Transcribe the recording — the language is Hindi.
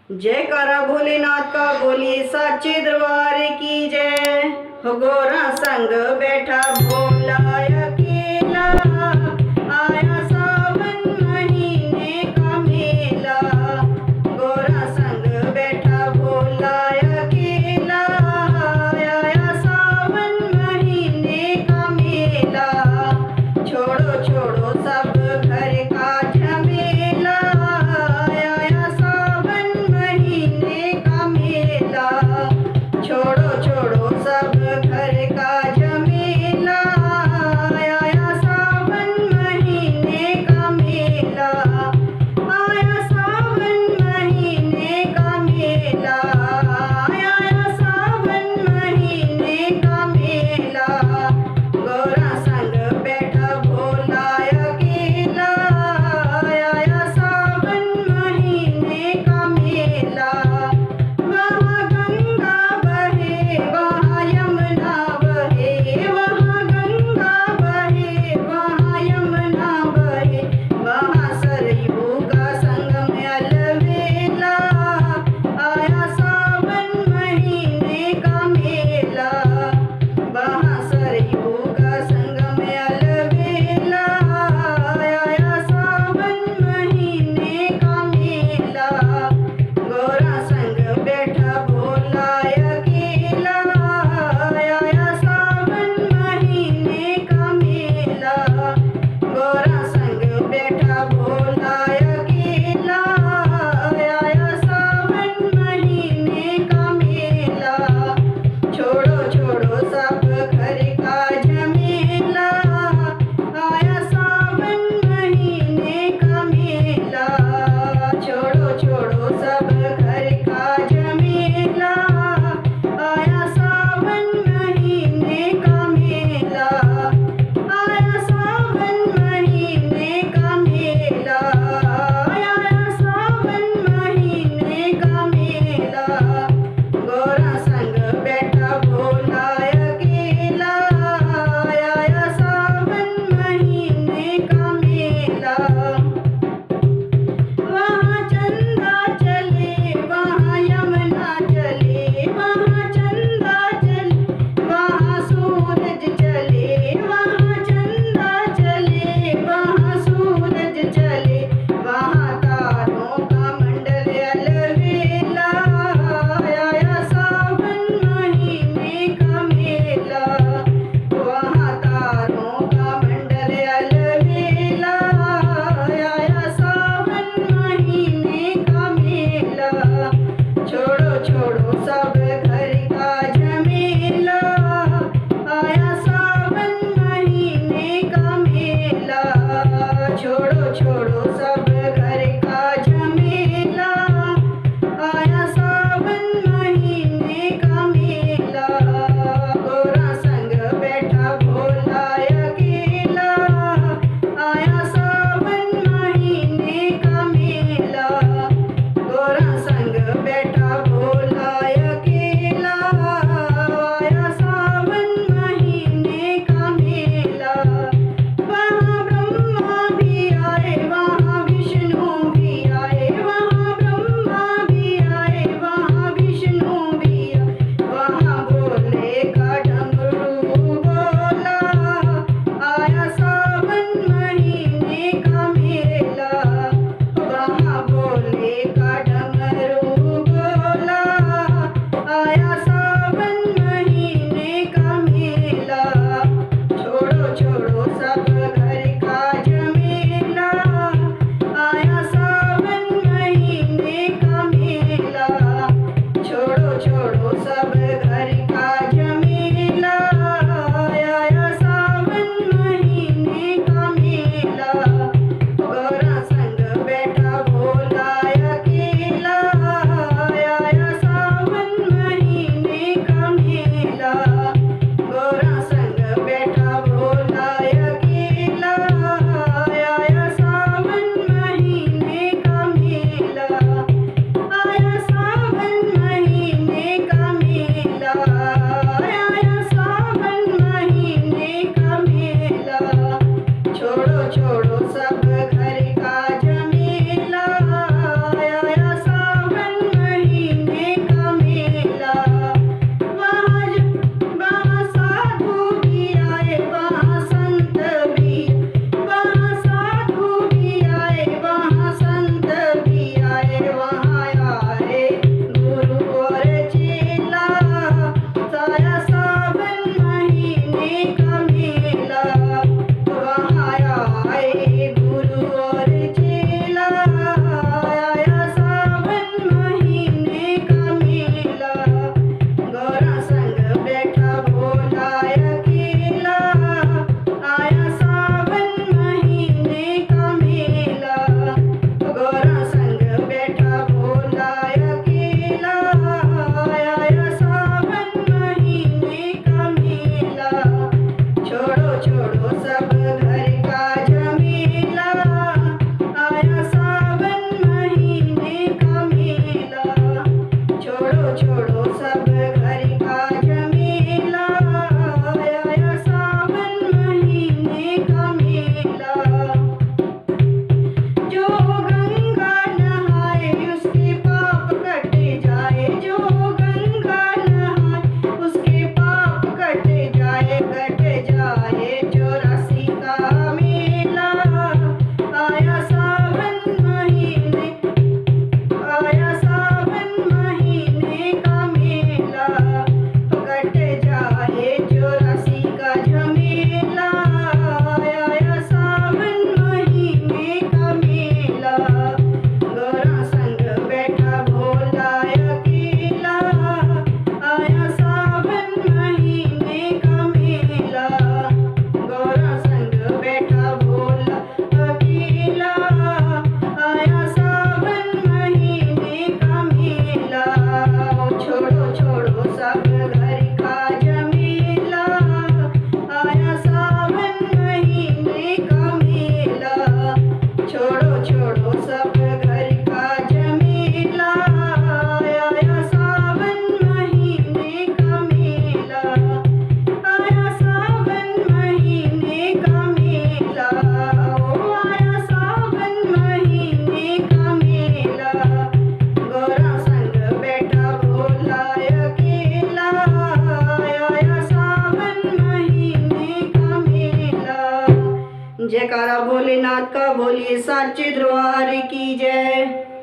जयकारा भोलेनाथ का बोलिए साचे दरबार की जय। हो गोरा संग बैठा भोला अकेला, आया सावन महीने का मेला। गोरा संग बैठा भोला अकेला, आया सावन महीने का मेला। छोड़ो छोड़ो सब घर का झमेला, आया सावन महीने का मेला। छोड़ो छोड़ो सब घर का झमेला, आया सावन महीने का मेला। आया सावन महीने का मेला, आया सावन महीने का मेला। गोरा संग बैठा भोला अकेला, आया सावन महीने का मेला। वहाँ गंगा बहे वहाँ यमुना बहे, वहाँ गंगा बहे वहाँ यमुना बहे। वहाँ सरयू का संगम अलवेला, आया सावन महीने का मेला। वहाँ सरयू का संगम अलवेला, आया सावन महीने का मेला। गोरा संग बैठा भोला अकेला, आया सावन महीने का मेला। गोरा संग बैठा भोला अकेला, आया सावन महीने का मेला। छोड़ो छोड़ो सब घर का झमेला, आया सावन महीने का मेला। छोड़ो छोड़ो सब घर का झमेला, आया सावन महीने का मेला। आया सावन महीने का मेला, आया सावन महीने का मेला। गोरा संग बैठा भोला अकेला, आया सावन महीने का मेला। वहाँ चंदा चले जयकारा भोलेनाथ का बोलिए साचे दरबार की जय।